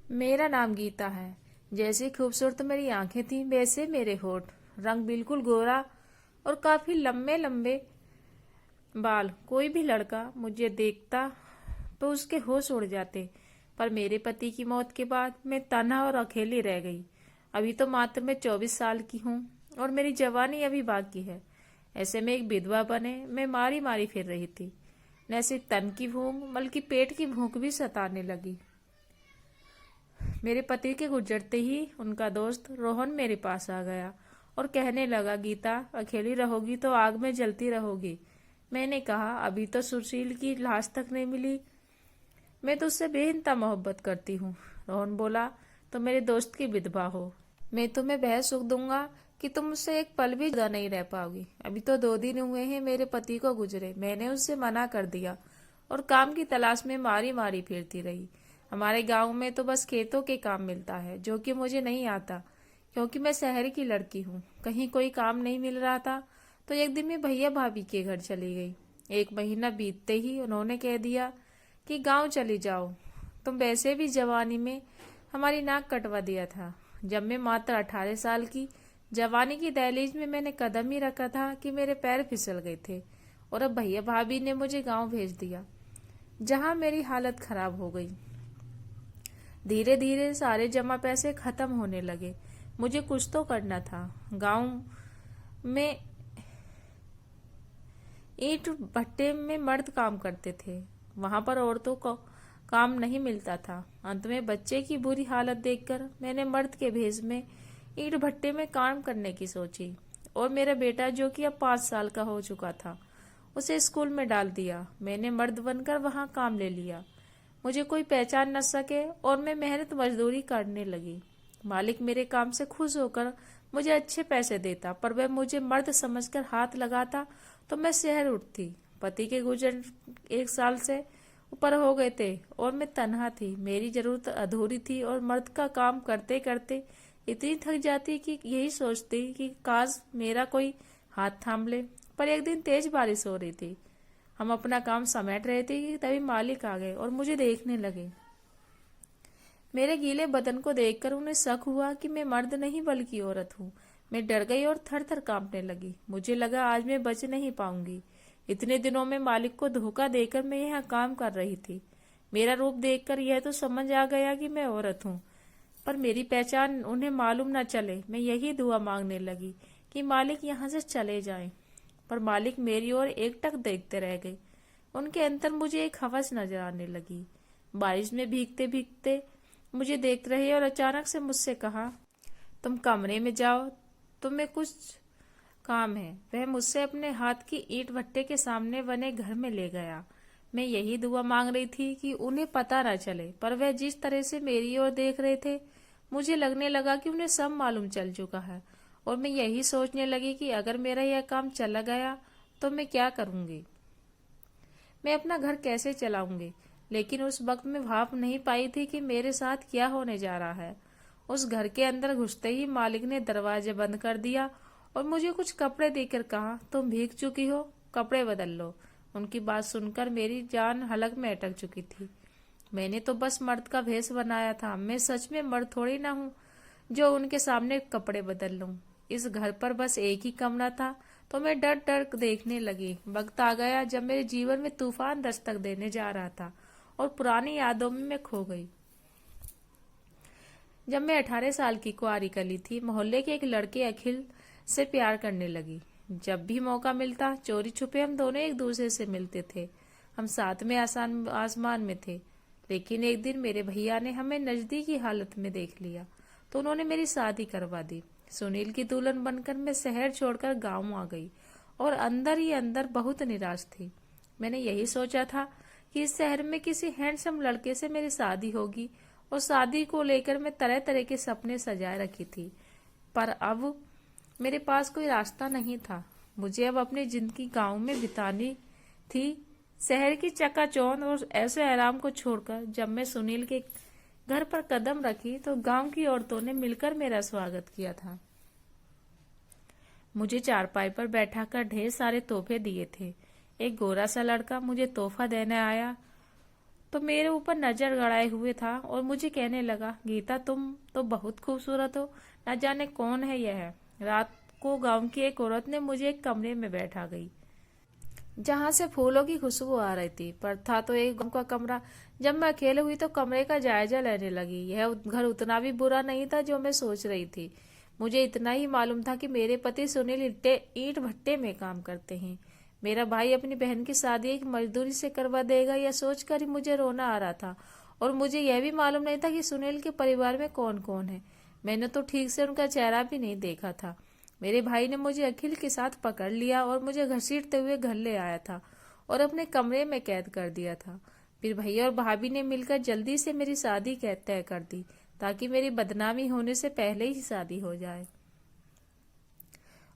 मेरा नाम गीता है। जैसी खूबसूरत मेरी आंखें थीं वैसे मेरे होठ, रंग बिल्कुल गोरा और काफी लंबे लंबे बाल। कोई भी लड़का मुझे देखता तो उसके होश उड़ जाते। पर मेरे पति की मौत के बाद मैं तन्हा और अकेली रह गई। अभी तो मात्र मैं 24 साल की हूँ और मेरी जवानी अभी बाकी है। ऐसे में एक विधवा बने मैं मारी मारी फिर रही थी। न सिर्फ तन की भूख बल्कि पेट की भूख भी सताने लगी। मेरे पति के गुजरते ही उनका दोस्त रोहन मेरे पास आ गया और कहने लगा, गीता अकेली रहोगी तो आग में जलती रहोगी। मैंने कहा, अभी तो सुशील की लाश तक नहीं मिली। मैं तो उससे बेइंतहा मोहब्बत करती हूँ। रोहन बोला, तो मेरे दोस्त की विधवा हो। मैं तुम्हें वह सुख दूंगा कि तुम उससे एक पल भी जुदा नहीं रह पाओगी। अभी तो 2 दिन हुए हैं मेरे पति को गुजरे। मैंने उससे मना कर दिया और काम की तलाश में मारी मारी फिरती रही। हमारे गांव में तो बस खेतों के काम मिलता है, जो कि मुझे नहीं आता क्योंकि मैं शहर की लड़की हूँ। कहीं कोई काम नहीं मिल रहा था तो एक दिन मैं भैया भाभी के घर चली गई। 1 महीना बीतते ही उन्होंने कह दिया कि गांव चली जाओ। तुम वैसे भी जवानी में हमारी नाक कटवा दिया था। जब मैं मात्र 18 साल की जवानी की दहलीज में मैंने कदम ही रखा था कि मेरे पैर फिसल गए थे और अब भैया भाभी ने मुझे गांव भेज दिया, जहां मेरी हालत खराब हो गई। धीरे धीरे सारे जमा पैसे खत्म होने लगे। मुझे कुछ तो करना था। गांव में ईंट भट्टे में मर्द काम करते थे, वहां पर औरतों को काम नहीं मिलता था। अंत में बच्चे की बुरी हालत देखकर मैंने मर्द के भेष में ईंट भट्टे में काम करने की सोची और मेरा बेटा, जो कि अब 5 साल का हो चुका था, उसे स्कूल में डाल दिया। मैंने मर्द बनकर वहां काम ले लिया। मुझे कोई पहचान न सके और मैं मेहनत मजदूरी करने लगी। मालिक मेरे काम से खुश होकर मुझे अच्छे पैसे देता, पर वह मुझे मर्द समझकर हाथ लगाता तो मैं शहर उठती। पति के गुजर 1 साल से ऊपर हो गए थे और मैं तन्हा थी। मेरी जरूरत अधूरी थी और मर्द का काम करते करते इतनी थक जाती कि यही सोचती कि काश मेरा कोई हाथ थाम ले। पर एक दिन तेज बारिश हो रही थी। हम अपना काम समेट रहे थे कि तभी मालिक आ गए और मुझे देखने लगे। मेरे गीले बदन को देखकर उन्हें शक हुआ कि मैं मर्द नहीं बल्कि औरत हूँ। मैं डर गई और थर थर कांपने लगी। मुझे लगा आज मैं बच नहीं पाऊंगी। इतने दिनों में मालिक को धोखा देकर मैं यहाँ काम कर रही थी। मेरा रूप देखकर यह तो समझ आ गया कि मैं औरत हूँ, पर मेरी पहचान उन्हें मालूम न चले। मैं यही दुआ मांगने लगी कि मालिक यहाँ से चले जाएं। पर मालिक मेरी ओर एकटक देखते रह गए। उनके अंदर मुझे एक हवस नजर आने लगी। बारिश में भीगते भीगते मुझे देख रहे और अचानक से मुझसे कहा, तुम कमरे में जाओ, तुम्हें कुछ काम है। वह मुझसे अपने हाथ की ईंट भट्टे के सामने बने घर में ले गया। मैं यही दुआ मांग रही थी कि उन्हें पता न चले, पर वह जिस तरह से मेरी ओर देख रहे थे, मुझे लगने लगा कि उन्हें सब मालूम चल चुका है। और मैं यही सोचने लगी कि अगर मेरा यह काम चला गया तो मैं क्या करूंगी, मैं अपना घर कैसे चलाऊंगी। लेकिन उस वक्त मैं भाप नहीं पाई थी कि मेरे साथ क्या होने जा रहा है। उस घर के अंदर घुसते ही मालिक ने दरवाजे बंद कर दिया और मुझे कुछ कपड़े देकर कहा, तुम भीग चुकी हो, कपड़े बदल लो। उनकी बात सुनकर मेरी जान हलक में अटक चुकी थी। मैंने तो बस मर्द का भेष बनाया था। मैं सच में मर्द थोड़ी ना हूँ जो उनके सामने कपड़े बदल लूं। इस घर पर बस एक ही कमरा था तो मैं डर डर देखने लगी। वक्त आ गया जब मेरे जीवन में तूफान दस्तक देने जा रहा था और पुरानी यादों में मैं खो गई। जब मैं 18 साल की कुंवारी कली थी, मोहल्ले के एक लड़के अखिल से प्यार करने लगी। जब भी मौका मिलता चोरी छुपे हम दोनों एक दूसरे से मिलते थे। हम साथ में आसमान में थे। लेकिन एक दिन मेरे भैया ने हमें नजदीकी हालत में देख लिया तो उन्होंने मेरी शादी करवा दी। सुनील की दुल्हन बनकर मैं शहर छोड़कर गांव आ गई और अंदर ही अंदर बहुत निराश थी। मैंने यही सोचा था कि इस शहर में किसी हैंडसम लड़के से मेरी शादी होगी और शादी को लेकर मैं तरह तरह के सपने सजाए रखी थी। पर अब मेरे पास कोई रास्ता नहीं था। मुझे अब अपनी जिंदगी गांव में बितानी थी, शहर की चकाचौंध और ऐसे आराम को छोड़कर। जब मैं सुनील के घर पर कदम रखी तो गांव की औरतों ने मिलकर मेरा स्वागत किया था। मुझे चारपाई पर बैठाकर ढेर सारे तोहफे दिए थे। एक गोरा सा लड़का मुझे तोहफा देने आया तो मेरे ऊपर नजर गड़ाए हुए था और मुझे कहने लगा, गीता तुम तो बहुत खूबसूरत हो, न जाने कौन है यह। रात को गांव की एक औरत ने मुझे एक कमरे में बैठा गई जहां से फूलों की खुशबू आ रही थी, पर था तो एक गांव का कमरा। जब मैं अकेले हुई तो कमरे का जायजा लेने लगी। यह घर उतना भी बुरा नहीं था जो मैं सोच रही थी। मुझे इतना ही मालूम था कि मेरे पति सुनील ईंट भट्टे में काम करते हैं। मेरा भाई अपनी बहन की शादी एक मजदूरी से करवा देगा, यह सोचकर ही मुझे रोना आ रहा था। और मुझे यह भी मालूम नहीं था कि सुनील के परिवार में कौन कौन है। मैंने तो ठीक से उनका चेहरा भी नहीं देखा था। मेरे भाई ने मुझे अखिल के साथ पकड़ लिया और मुझे घसीटते हुए घर ले आया था और अपने कमरे में कैद कर दिया था। फिर भैया और भाभी ने मिलकर जल्दी से मेरी शादी तय कर दी, ताकि मेरी बदनामी होने से पहले ही शादी हो जाए।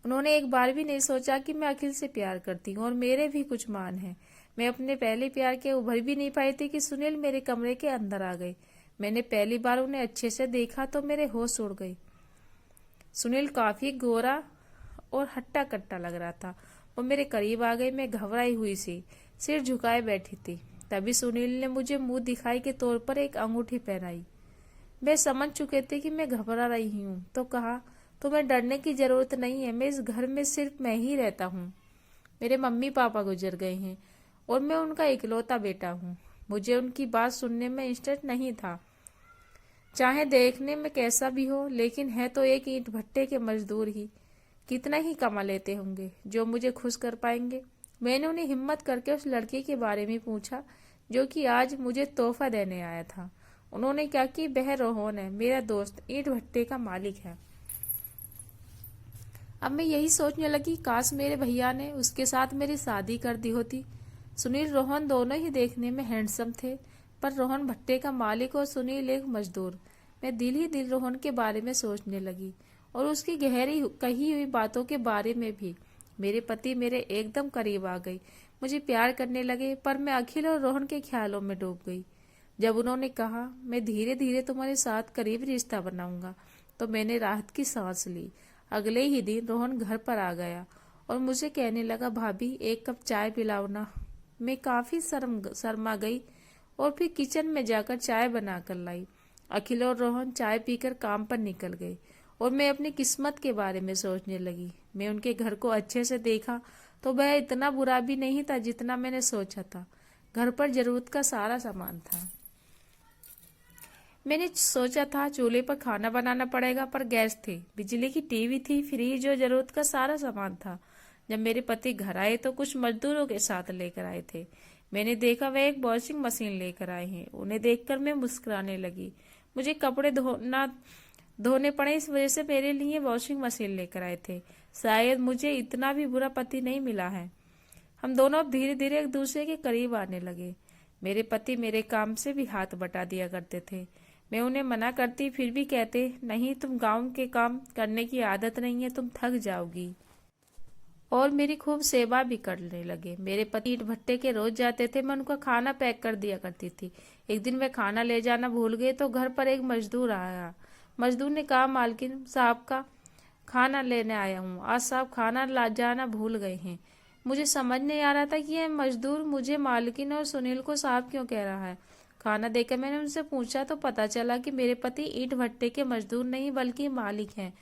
उन्होंने एक बार भी नहीं सोचा कि मैं अखिल से प्यार करती हूँ और मेरे भी कुछ मान है। मैं अपने पहले प्यार के उभर भी नहीं पाई थी कि सुनील मेरे कमरे के अंदर आ गए। मैंने पहली बार उन्हें अच्छे से देखा तो मेरे होश उड़ गए। सुनील काफी गोरा और हट्टा कट्टा लग रहा था। वो मेरे करीब आ गए। मैं घबराई हुई सी सिर झुकाए बैठी थी। तभी सुनील ने मुझे मुंह दिखाई के तौर पर एक अंगूठी पहनाई। वे समझ चुके थे कि मैं घबरा रही हूँ, तो कहा, तुम्हें डरने की जरूरत नहीं है, मैं इस घर में सिर्फ मैं ही रहता हूँ। मेरे मम्मी पापा गुजर गए हैं और मैं उनका इकलौता बेटा हूँ। मुझे उनकी बात सुनने में इंटरेस्ट नहीं था, चाहे देखने में कैसा भी हो, लेकिन है तो एक ईंट भट्टे के मजदूर ही। कितना ही कमा लेते होंगे जो मुझे खुश कर पाएंगे। मैंने उन्हें हिम्मत करके उस लड़के के बारे में पूछा जो कि आज मुझे तोहफा देने आया था। उन्होंने कहा कि वह रोहन है, मेरा दोस्त, ईंट भट्टे का मालिक है। अब मैं यही सोचने लगी, काश मेरे भैया ने उसके साथ मेरी शादी कर दी होती। सुनील रोहन दोनों ही देखने में हैंडसम थे, पर रोहन भट्टे का मालिक और सुनील एक मजदूर। मैं दिल ही दिल रोहन के बारे में सोचने लगी और उसकी गहरी कही हुई बातों के बारे में भी। मेरे पति मेरे एकदम करीब आ गई, मुझे प्यार करने लगे, पर मैं अखिल और रोहन के ख्यालों में डूब गई। जब उन्होंने कहा, मैं धीरे धीरे तुम्हारे साथ करीब रिश्ता बनाऊंगा, तो मैंने राहत की सांस ली। अगले ही दिन रोहन घर पर आ गया और मुझे कहने लगा, भाभी एक कप चाय पिलाओ ना। मैं काफी शर्मा गई और फिर किचन में जाकर चाय बनाकर लाई। अखिल और रोहन चाय पीकर काम पर निकल गए और मैं अपनी किस्मत के बारे में सोचने लगी। मैं उनके घर को अच्छे से देखा तो वह इतना बुरा भी नहीं था जितना मैंने सोचा था। घर पर जरूरत का सारा सामान था। मैंने सोचा था चूल्हे पर खाना बनाना पड़ेगा, पर गैस थी, बिजली की टीवी थी, फ्रिज और जरूरत का सारा सामान था। जब मेरे पति घर आए तो कुछ मजदूरों के साथ लेकर आए थे। मैंने देखा वह एक वॉशिंग मशीन लेकर आए हैं। उन्हें देखकर मैं मुस्कुराने लगी। मुझे कपड़े धोने पड़े, इस वजह से मेरे लिए वॉशिंग मशीन लेकर आए थे। शायद मुझे इतना भी बुरा पति नहीं मिला है। हम दोनों अब धीरे धीरे एक दूसरे के करीब आने लगे। मेरे पति मेरे काम से भी हाथ बटा दिया करते थे। मैं उन्हें मना करती, फिर भी कहते, नहीं, तुम गांव के काम करने की आदत नहीं है, तुम थक जाओगी। और मेरी खूब सेवा भी करने लगे। मेरे पति ईंट भट्टे के रोज जाते थे, मैं उनका खाना पैक कर दिया करती थी। एक दिन वे खाना ले जाना भूल गए तो घर पर एक मजदूर आया। मजदूर ने कहा, मालकिन साहब का खाना लेने आया हूँ, आज साहब खाना ला जाना भूल गए हैं। मुझे समझ नहीं आ रहा था कि यह मजदूर मुझे मालकिन और सुनील को साहब क्यों कह रहा है। खाना देकर मैंने उनसे पूछा तो पता चला कि मेरे पति ईंट भट्टे के मजदूर नहीं बल्कि मालिक हैं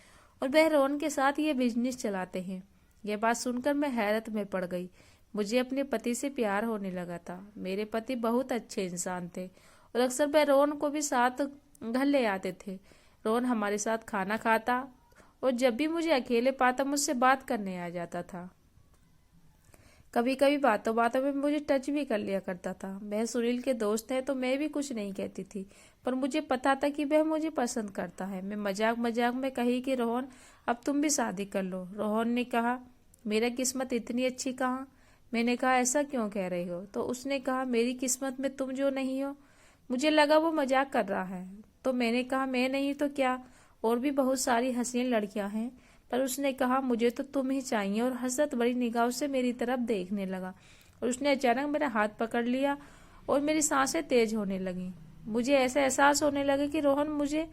और वह रोहन के साथ ये बिजनेस चलाते हैं। यह बात सुनकर मैं हैरत में पड़ गई। मुझे अपने पति से प्यार होने लगा था। मेरे पति बहुत अच्छे इंसान थे और अक्सर वह रोहन को भी साथ घर ले आते थे। रोहन हमारे साथ खाना खाता और जब भी मुझे अकेले पाता मुझसे बात करने आ जाता था। कभी कभी बातों बातों में मुझे टच भी कर लिया करता था। वह सुनील के दोस्त है तो मैं भी कुछ नहीं कहती थी, पर मुझे पता था कि वह मुझे पसंद करता है। मैं मजाक मजाक में कही कि रोहन अब तुम भी शादी कर लो। रोहन ने कहा, मेरा किस्मत इतनी अच्छी कहाँ। मैंने कहा, ऐसा क्यों कह रही हो? तो उसने कहा, मेरी किस्मत में तुम जो नहीं हो। मुझे लगा वो मजाक कर रहा है, तो मैंने कहा, मैं नहीं तो क्या, और भी बहुत सारी हसीन लड़कियां हैं। पर उसने कहा, मुझे तो तुम ही चाहिए, और हसरत बड़ी निगाहों से मेरी तरफ देखने लगा। और उसने अचानक मेरा हाथ पकड़ लिया और मेरी सांसें तेज होने लगी। मुझे ऐसा एहसास होने लगा कि रोहन मुझे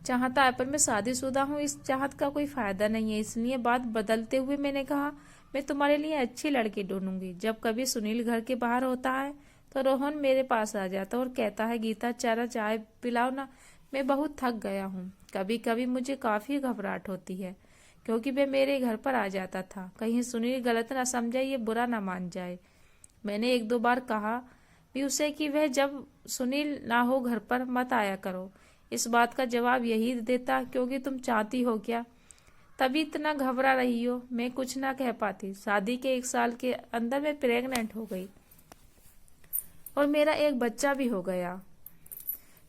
चाहता है, पर मैं शादीशुदा हूँ, इस चाहत का कोई फायदा नहीं है। इसलिए बात बदलते हुए मैंने कहा, मैं तुम्हारे लिए अच्छी लड़की ढूंढूंगी। जब कभी सुनील घर के बाहर होता है तो रोहन मेरे पास आ जाता और कहता है, गीता जरा चाय पिलाओ ना, मैं बहुत थक गया हूँ। कभी कभी मुझे काफी घबराहट होती है क्योंकि वह मेरे घर पर आ जाता था, कहीं सुनील गलत ना समझे, ये बुरा ना मान जाए। मैंने एक दो बार कहा भी उसे कि वह जब सुनील ना हो घर पर मत आया करो। इस बात का जवाब यही देता, क्योंकि तुम चाहती हो क्या, तभी इतना घबरा रही हो। मैं कुछ ना कह पाती। शादी के 1 साल के अंदर मैं प्रेग्नेंट हो गई और मेरा एक बच्चा भी हो गया।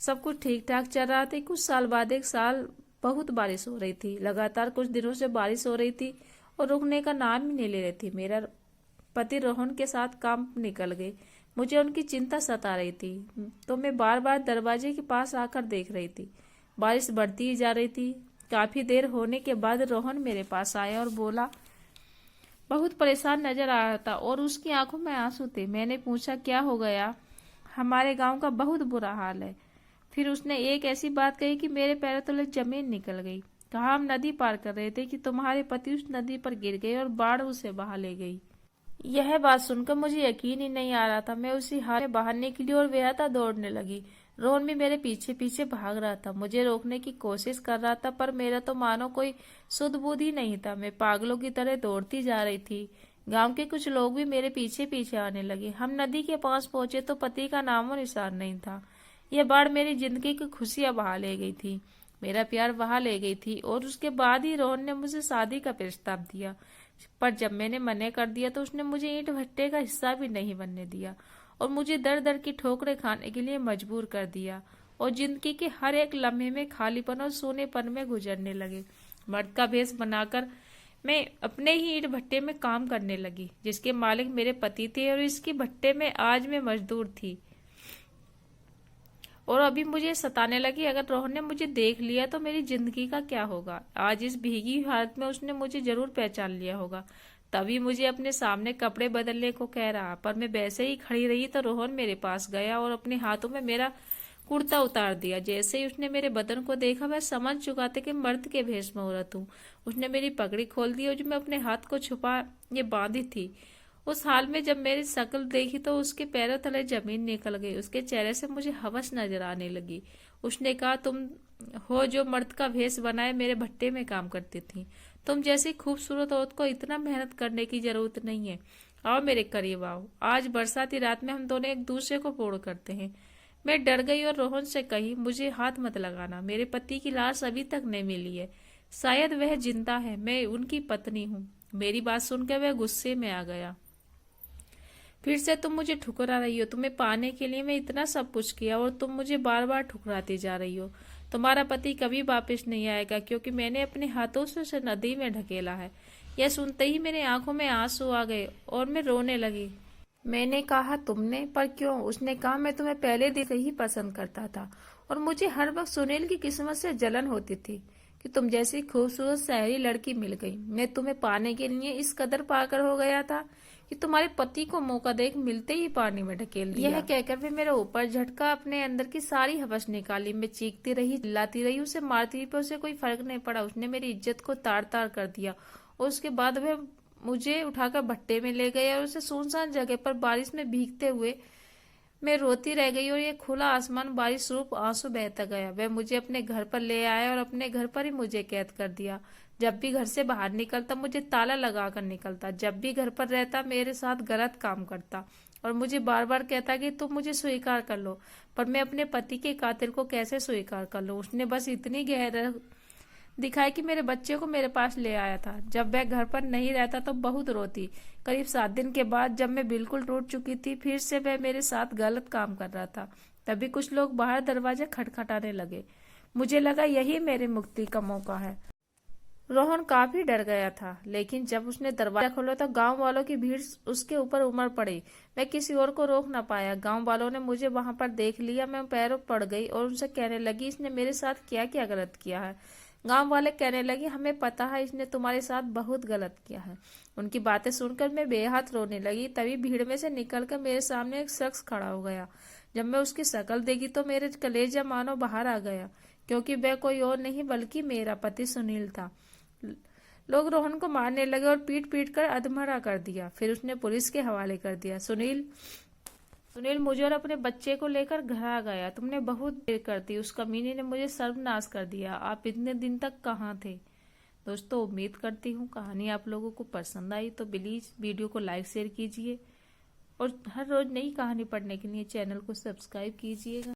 सब कुछ ठीक ठाक चल रहा था। कुछ साल बाद एक साल बहुत बारिश हो रही थी। लगातार कुछ दिनों से बारिश हो रही थी और रुकने का नाम ही नहीं ले रही थी। मेरा पति रोहन के साथ काम निकल गए। मुझे उनकी चिंता सता रही थी, तो मैं बार बार दरवाजे के पास आकर देख रही थी। बारिश बढ़ती ही जा रही थी। काफी देर होने के बाद रोहन मेरे पास आया और बोला, बहुत परेशान नजर आ रहा था और उसकी आंखों में आंसू थे। मैंने पूछा, क्या हो गया? हमारे गांव का बहुत बुरा हाल है। फिर उसने एक ऐसी बात कही कि मेरे पैरों तले जमीन निकल गई। कहा, हम नदी पार कर रहे थे कि तुम्हारे पति उस नदी पर गिर गए और बाढ़ उसे बहा ले गई। यह बात सुनकर मुझे यकीन ही नहीं आ रहा था। मैं उसी हाल में बाहर निकली और बेहद दौड़ने लगी। रोहन भी मेरे पीछे पीछे भाग रहा था, मुझे रोकने की कोशिश कर रहा था, पर मेरा तो मानो कोई सुध बुध ही नहीं था। मैं पागलों की तरह दौड़ती जा रही थी। गांव के कुछ लोग भी मेरे पीछे पीछे आने लगे। हम नदी के पास पहुंचे तो पति का नामो निशान नहीं था। यह बाढ़ मेरी जिंदगी की खुशियां बहा ले गई थी, मेरा प्यार बहा ले गई थी। और उसके बाद ही रोहन ने मुझे शादी का प्रस्ताव दिया, पर जब मैंने मना कर दिया तो उसने मुझे ईंट भट्टे का हिस्सा भी नहीं बनने दिया और मुझे दर दर की ठोकरें खाने के लिए मजबूर कर दिया। और जिंदगी के हर एक लम्हे में खालीपन और सोनेपन में गुजरने लगे। मर्द का भेष बनाकर मैं अपने ही ईंट भट्टे में काम करने लगी, जिसके मालिक मेरे पति थे, और इसकी भट्टे में आज मैं मजदूर थी। और अभी मुझे सताने लगी, अगर रोहन ने मुझे देख लिया तो मेरी जिंदगी का क्या होगा। आज इस भीगी हालत में उसने मुझे जरूर पहचान लिया होगा, तभी मुझे अपने सामने कपड़े बदलने को कह रहा। पर मैं वैसे ही खड़ी रही तो रोहन मेरे पास गया और अपने हाथों में मेरा कुर्ता उतार दिया। जैसे ही उसने मेरे बदन को देखा, वह समझ चुका था कि मर्द के भेष में औरत हूँ। उसने मेरी पगड़ी खोल दी और जो मैं अपने हाथ को छुपा ये बांधी थी। उस हाल में जब मेरी शक्ल देखी तो उसके पैरों तले जमीन निकल गई। उसके चेहरे से मुझे हवस नजर आने लगी। उसने कहा, तुम हो जो मर्द का भेष बनाए मेरे भट्टे में काम करती थी। तुम जैसी खूबसूरत औरत को इतना मेहनत करने की जरूरत नहीं है। आओ मेरे करीब आओ। आज बरसाती रात में हम दोनों एक दूसरे को पोड़ करते हैं। मैं डर गई और रोहन से कही, मुझे हाथ मत लगाना। मेरे पति की लाश अभी तक नहीं मिली है, शायद वह जिंदा है। मैं उनकी पत्नी हूँ। मेरी बात सुनकर वह गुस्से में आ गया। फिर से तुम मुझे ठुकरा रही हो। तुम्हें पाने के लिए मैं इतना सब कुछ किया और तुम मुझे बार बार ठुकराती जा रही हो। तुम्हारा पति कभी वापस नहीं आएगा, क्योंकि मैंने अपने हाथों से उसे नदी में ढकेला है। यह सुनते ही मेरे आंखों में आंसू आ गए और मैं रोने लगी। मैंने कहा, तुमने? पर क्यों? उसने कहा, मैं तुम्हें पहले दिन से ही पसंद करता था और मुझे हर वक्त सुनील की किस्मत से जलन होती थी कि तुम जैसी खूबसूरत शहरी लड़की मिल गई। मैं तुम्हें पाने के लिए इस कदर पागल हो गया था कि तुम्हारे पति को मौका देख मिलते ही पानी में ढकेल दिया। यह कहकर वे मेरे ऊपर झटका, अपने अंदर की सारी हवस निकाली। मैं चीखती रही, चिल्लाती रही, उसे मारती रही, पर उसे कोई फर्क नहीं पड़ा। उसने मेरी इज्जत को तार तार कर दिया और उसके बाद वह मुझे उठाकर भट्टे में ले गए और उसे सुनसान जगह पर बारिश में भीगते हुए मैं रोती रह गई। और ये खुला आसमान बारिश रूप आंसू बहता गया। वह मुझे अपने घर पर ले आया और अपने घर पर ही मुझे कैद कर दिया। जब भी घर से बाहर निकलता मुझे ताला लगा कर निकलता। जब भी घर पर रहता मेरे साथ गलत काम करता और मुझे बार बार कहता कि तुम मुझे स्वीकार कर लो। पर मैं अपने पति के कातिल को कैसे स्वीकार कर लूं? उसने बस इतनी गहरा दिखाई कि मेरे बच्चे को मेरे पास ले आया था। जब वह घर पर नहीं रहता तो बहुत रोती। करीब 7 दिन के बाद जब मैं बिल्कुल टूट चुकी थी, फिर से वह मेरे साथ गलत काम कर रहा था। तभी कुछ लोग बाहर दरवाजा खटखटाने लगे। मुझे लगा यही मेरी मुक्ति का मौका है। रोहन काफी डर गया था, लेकिन जब उसने दरवाजा खोला तो गांव वालों की भीड़ उसके ऊपर उमड़ पड़ी। मैं किसी और को रोक न पाया। गांव वालों ने मुझे वहां पर देख लिया। मैं पैरों पड़ गई और उनसे कहने लगी, इसने मेरे साथ क्या क्या गलत किया है। गांव वाले कहने लगे, हमें पता है इसने तुम्हारे साथ बहुत गलत किया है। उनकी बातें सुनकर मैं बेहात रोने लगी। तभी भीड़ में से निकलकर मेरे सामने एक शख्स खड़ा हो गया। जब मैं उसकी शक्ल देखी तो मेरे कलेजा मानो बाहर आ गया, क्योंकि वह कोई और नहीं बल्कि मेरा पति सुनील था। लोग रोहन को मारने लगे और पीट पीट कर अधमरा कर दिया। फिर उसने पुलिस के हवाले कर दिया। सुनील सुनील मुझे और अपने बच्चे को लेकर घर आ गया। तुमने बहुत देर कर दी, उस कमीने ने मुझे सर्वनाश कर दिया। आप इतने दिन तक कहाँ थे? दोस्तों, उम्मीद करती हूँ कहानी आप लोगों को पसंद आई, तो प्लीज वीडियो को लाइक शेयर कीजिए और हर रोज नई कहानी पढ़ने के लिए चैनल को सब्सक्राइब कीजिएगा।